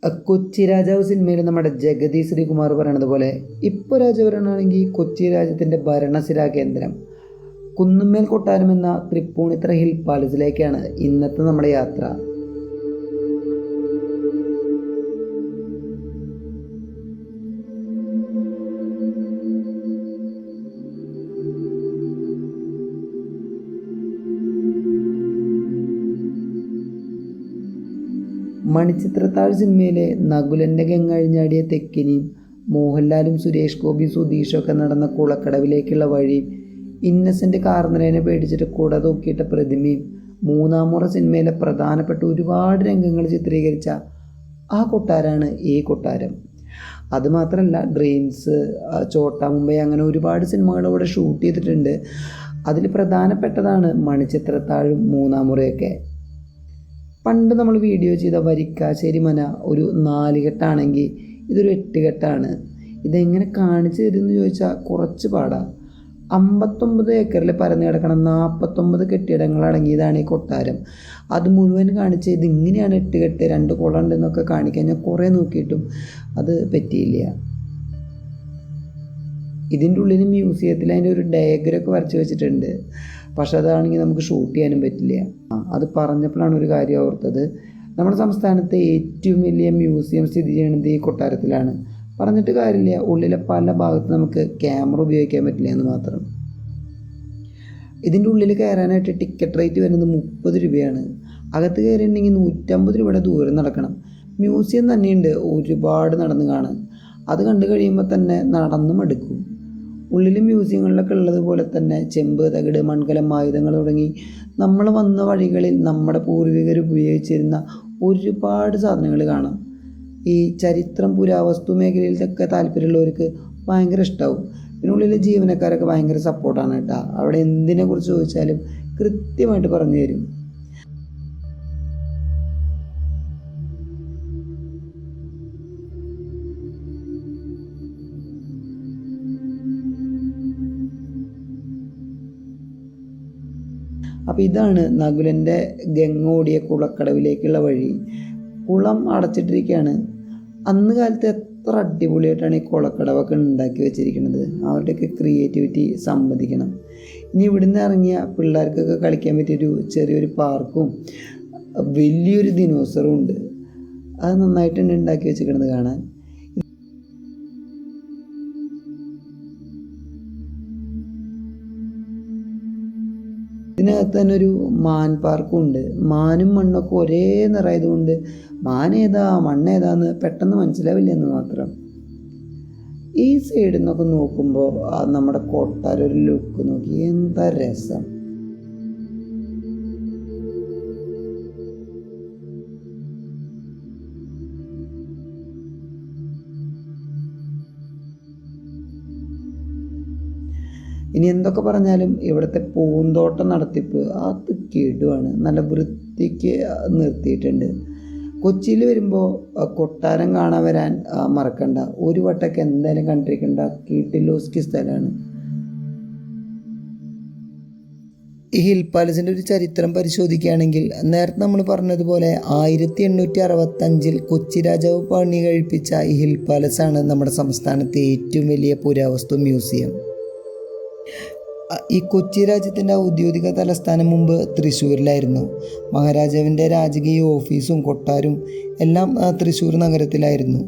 കൊച്ചി രാജാവ് സിനിമയിൽ നമ്മുടെ ജഗതി ശ്രീകുമാർ പറയണത് പോലെ ഇപ്പോൾ രാജഭരണമാണെങ്കിൽ കൊച്ചി രാജ്യത്തിൻ്റെ ഭരണസിരാ കേന്ദ്രം കുന്നുമ്മേൽ കൊട്ടാരം എന്ന തൃപ്പൂണിത്തുറ ഹിൽ പാലസിലേക്കാണ് ഇന്നത്തെ നമ്മുടെ യാത്ര. മണിച്ചിത്രത്താഴ് സിനിമയിലെ നകുലൻ്റെ ഗംഗഴിഞ്ഞാടിയ തെക്കിനിയും മോഹൻലാലും സുരേഷ് ഗോപി സുധീഷൊക്കെ നടന്ന കുളക്കടവിലേക്കുള്ള വഴിയും ഇന്നസെൻ്റ് കാർന്നരേനെ പേടിച്ചിട്ട് കുട തൂക്കിയിട്ട പ്രതിമയും മൂന്നാം മുറ സിനിമയിലെ പ്രധാനപ്പെട്ട ഒരുപാട് രംഗങ്ങൾ ചിത്രീകരിച്ച ആ കൊട്ടാരമാണ് ഈ കൊട്ടാരം. അതുമാത്രമല്ല ഡ്രീംസ്, ചോട്ടാ മുംബൈ അങ്ങനെ ഒരുപാട് സിനിമകൾ ഇവിടെ ഷൂട്ട് ചെയ്തിട്ടുണ്ട്. അതിൽ പ്രധാനപ്പെട്ടതാണ് മണിച്ചിത്രത്താഴും മൂന്നാം മുറയൊക്കെ. പണ്ട് നമ്മൾ വീഡിയോ ചെയ്ത വരിക്കാശ്ശേരി മന ഒരു 4 കെട്ടാണെങ്കിൽ ഇതൊരു 8 കെട്ടാണ്. ഇതെങ്ങനെ കാണിച്ചു തരുമെന്ന് ചോദിച്ചാൽ കുറച്ച് പാടാം. 59 ഏക്കറിൽ പരന്നു കിടക്കണം 49 കെട്ടിടങ്ങൾ അടങ്ങിയതാണ് ഈ കൊട്ടാരം. അത് മുഴുവൻ കാണിച്ച് ഇതിങ്ങനെയാണ് 8 കെട്ട് 2 കുളം ഉണ്ടെന്നൊക്കെ കാണിക്കാൻ ഞാൻ കുറേ നോക്കിയിട്ടും അത് പറ്റിയില്ല. ഇതിൻ്റെ ഉള്ളിൽ മ്യൂസിയത്തിൽ അതിൻ്റെ ഒരു ഡയഗ്രമൊക്കെ വരച്ച് വെച്ചിട്ടുണ്ട്. പക്ഷെ അതാണെങ്കിൽ നമുക്ക് ഷൂട്ട് ചെയ്യാനും പറ്റില്ല. അത് പറഞ്ഞപ്പോഴാണ് ഒരു കാര്യം ഓർത്തത്. നമ്മുടെ സംസ്ഥാനത്തെ ഏറ്റവും വലിയ മ്യൂസിയം സ്ഥിതി ചെയ്യുന്നത് ഈ കൊട്ടാരത്തിലാണ്. പറഞ്ഞിട്ട് കാര്യമില്ല, ഉള്ളിലെ പല ഭാഗത്ത് നമുക്ക് ക്യാമറ ഉപയോഗിക്കാൻ പറ്റില്ല എന്ന് മാത്രം. ഇതിൻ്റെ ഉള്ളിൽ കയറാനായിട്ട് ടിക്കറ്റ് റേറ്റ് വരുന്നത് 30 രൂപയാണ്. അകത്ത് കയറിയിട്ടുണ്ടെങ്കിൽ 150 രൂപയുടെ ദൂരം നടക്കണം. മ്യൂസിയം തന്നെയുണ്ട് ഒരുപാട് നടന്ന് കാണാൻ. അത് കണ്ടു കഴിയുമ്പോൾ തന്നെ നടന്നും എടുക്കും. ഉള്ളിൽ മ്യൂസിയങ്ങളിലൊക്കെ ഉള്ളതുപോലെ തന്നെ ചെമ്പ്, തകിട്, മൺകലം, ആയുധങ്ങൾ തുടങ്ങി നമ്മൾ വന്ന വഴികളിൽ നമ്മുടെ പൂർവികർ ഉപയോഗിച്ചിരുന്ന ഒരുപാട് സാധനങ്ങൾ കാണാം. ഈ ചരിത്രം, പുരാവസ്തു മേഖലയിലൊക്കെ താല്പര്യമുള്ളവർക്ക് ഭയങ്കര ഇഷ്ടമാവും. പിന്നെ ഉള്ളിലെ ജീവനക്കാരൊക്കെ ഭയങ്കര സപ്പോർട്ടാണ് കേട്ടോ. അവിടെ എന്തിനെക്കുറിച്ച് ചോദിച്ചാലും കൃത്യമായിട്ട് പറഞ്ഞു തരും. അപ്പോൾ ഇതാണ് നകുലൻ്റെ ഗംഗ ഓടിയ കുളക്കടവിലേക്കുള്ള വഴി. കുളം അടച്ചിട്ടിരിക്കുകയാണ്. അന്ന് കാലത്ത് എത്ര അടിപൊളിയായിട്ടാണ് ഈ കുളക്കടവൊക്കെ ഉണ്ടാക്കി വെച്ചിരിക്കുന്നത്. അവരുടെയൊക്കെ ക്രിയേറ്റിവിറ്റി സമ്മതിക്കണം. ഇനി ഇവിടുന്ന് ഇറങ്ങിയ പിള്ളേർക്കൊക്കെ കളിക്കാൻ പറ്റിയൊരു ചെറിയൊരു പാർക്കും വലിയൊരു ദിനോസറും ഉണ്ട്. അത് നന്നായിട്ടുണ്ട് ഉണ്ടാക്കി വെച്ചിരിക്കുന്നത് കാണാൻ. ഇതിനകത്ത് തന്നെ ഒരു മാൻ പാർക്കും ഉണ്ട്. മാനും മണ്ണൊക്കെ ഒരേ നിറയതുകൊണ്ട് മാൻ ഏതാ മണ്ണേതാന്ന് പെട്ടെന്ന് മനസ്സിലാവില്ല എന്ന് മാത്രം. ഈ സൈഡിൽ നിന്നൊക്കെ നോക്കുമ്പോൾ നമ്മുടെ കൊട്ടാരം ഒരു ലുക്ക് നോക്കി, എന്താ രസം. ഇനി എന്തൊക്കെ പറഞ്ഞാലും ഇവിടുത്തെ പൂന്തോട്ടം നടത്തിപ്പ് അത് കിടുവാണ്. നല്ല വൃത്തിക്ക് നിർത്തിയിട്ടുണ്ട്. കൊച്ചിയിൽ വരുമ്പോൾ കൊട്ടാരം കാണാൻ വരാൻ മറക്കണ്ട. ഒരു വട്ടമൊക്കെ എന്തായാലും കണ്ടിരിക്കേണ്ട കിടിലോസ്കി സ്ഥലമാണ്. ഈ ഹിൽ പാലസിൻ്റെ ഒരു ചരിത്രം പരിശോധിക്കുകയാണെങ്കിൽ നേരത്തെ നമ്മൾ പറഞ്ഞതുപോലെ 1865 കൊച്ചി രാജാവ് പണി കഴിപ്പിച്ച ഈ ഹിൽ പാലസാണ് നമ്മുടെ സംസ്ഥാനത്തെ ഏറ്റവും വലിയ പുരാവസ്തു മ്യൂസിയം. ഈ കൊച്ചി രാജ്യത്തിൻ്റെ ഔദ്യോഗിക തലസ്ഥാനം മുമ്പ് തൃശ്ശൂരിലായിരുന്നു. മഹാരാജാവിൻ്റെ രാജകീയ ഓഫീസും കൊട്ടാരവും എല്ലാം തൃശ്ശൂർ നഗരത്തിലായിരുന്നു.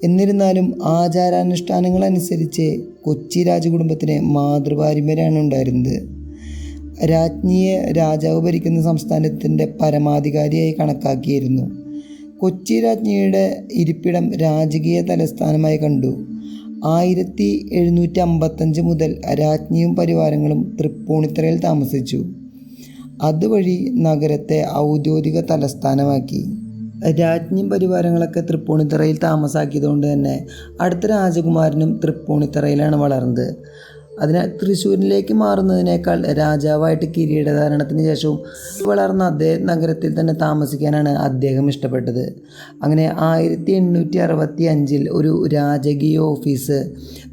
എന്നിരുന്നാലും ആചാരാനുഷ്ഠാനങ്ങളനുസരിച്ച് കൊച്ചി രാജകുടുംബത്തിന് മാതൃപാരമ്പര്യമാണ് ഉണ്ടായിരുന്നത്. രാജ്ഞിയെ രാജാവ് ഭരിക്കുന്ന സംസ്ഥാനത്തിൻ്റെ പരമാധികാരിയായി കണക്കാക്കിയിരുന്നു. കൊച്ചി രാജ്ഞിയുടെ ഇരിപ്പിടം രാജകീയ തലസ്ഥാനമായി കണ്ടു. 1755 മുതൽ രാജ്ഞിയും പരിവാരങ്ങളും തൃപ്പൂണിത്തുറയിൽ താമസിച്ചു. അതുവഴി നഗരത്തെ ഔദ്യോഗിക തലസ്ഥാനമാക്കി. രാജ്ഞിയും പരിവാരങ്ങളൊക്കെ തൃപ്പൂണിത്തുറയിൽ താമസാക്കിയതുകൊണ്ട് തന്നെ അടുത്ത രാജകുമാരനും തൃപ്പൂണിത്തുറയിലാണ് വളർന്നത്. അതിനാൽ തൃശ്ശൂരിലേക്ക് മാറുന്നതിനേക്കാൾ രാജാവായിട്ട് കിരീടധാരണത്തിന് ശേഷവും വളർന്ന അതേ നഗരത്തിൽ തന്നെ താമസിക്കാനാണ് അദ്ദേഹം ഇഷ്ടപ്പെട്ടത്. അങ്ങനെ 1865 ഒരു രാജകീയ ഓഫീസ്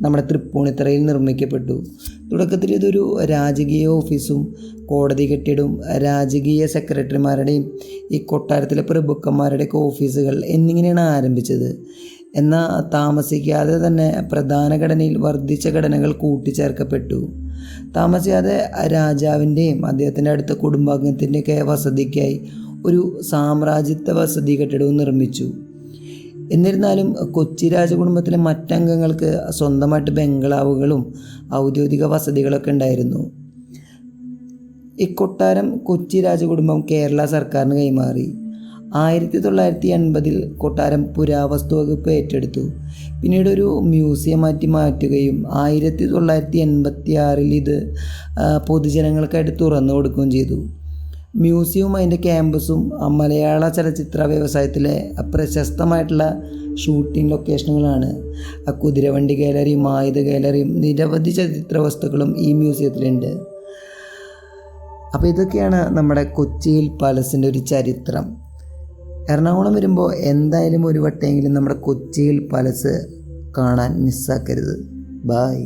നമ്മുടെ തൃപ്പൂണിത്തറയിൽ നിർമ്മിക്കപ്പെട്ടു. തുടക്കത്തിൽ ഇതൊരു രാജകീയ ഓഫീസും കോടതി കെട്ടിടവും രാജകീയ സെക്രട്ടറിമാരുടെയും ഈ കൊട്ടാരത്തിലെ പ്രഭുക്കന്മാരുടെയൊക്കെ ഓഫീസുകൾ എന്നിങ്ങനെയാണ് ആരംഭിച്ചത്. എന്നാൽ താമസിക്കാതെ തന്നെ പ്രധാന ഘടനയിൽ വർദ്ധിച്ച ഘടനകൾ കൂട്ടിച്ചേർക്കപ്പെട്ടു. താമസിയാതെ രാജാവിൻ്റെയും അദ്ദേഹത്തിൻ്റെ അടുത്ത കുടുംബാംഗത്തിൻ്റെയൊക്കെ വസതിക്കായി ഒരു സാമ്രാജ്യത്വ വസതി കെട്ടിടവും നിർമ്മിച്ചു. എന്നിരുന്നാലും കൊച്ചി രാജകുടുംബത്തിലെ മറ്റംഗങ്ങൾക്ക് സ്വന്തമായിട്ട് ബംഗ്ലാവുകളും ഔദ്യോഗിക വസതികളൊക്കെ ഉണ്ടായിരുന്നു. ഈ കൊട്ടാരം കൊച്ചി രാജകുടുംബം കേരള സർക്കാരിന് കൈമാറി. 1980 കൊട്ടാരം പുരാവസ്തു വകുപ്പ് ഏറ്റെടുത്തു. പിന്നീട് ഒരു മ്യൂസിയമാറ്റി മാറ്റുകയും 1986 ഇത് പൊതുജനങ്ങൾക്കായിട്ട് തുറന്നു കൊടുക്കുകയും ചെയ്തു. മ്യൂസിയവും അതിൻ്റെ ക്യാമ്പസും മലയാള ചലച്ചിത്ര വ്യവസായത്തിലെ പ്രശസ്തമായിട്ടുള്ള ഷൂട്ടിംഗ് ലൊക്കേഷനുകളാണ്. കുതിരവണ്ടി ഗാലറിയും ആയുധ ഗാലറിയും നിരവധി ചരിത്ര വസ്തുക്കളും ഈ മ്യൂസിയത്തിലുണ്ട്. അപ്പോൾ ഇതൊക്കെയാണ് നമ്മുടെ കൊച്ചി ഹിൽ പാലസിൻ്റെ ഒരു ചരിത്രം. എറണാകുളം വരുമ്പോൾ എന്തായാലും ഒരു വട്ടമെങ്കിലും നമ്മുടെ കൊച്ചി ഹിൽ പാലസ് കാണാൻ മിസ്സാക്കരുത്. ബായ്.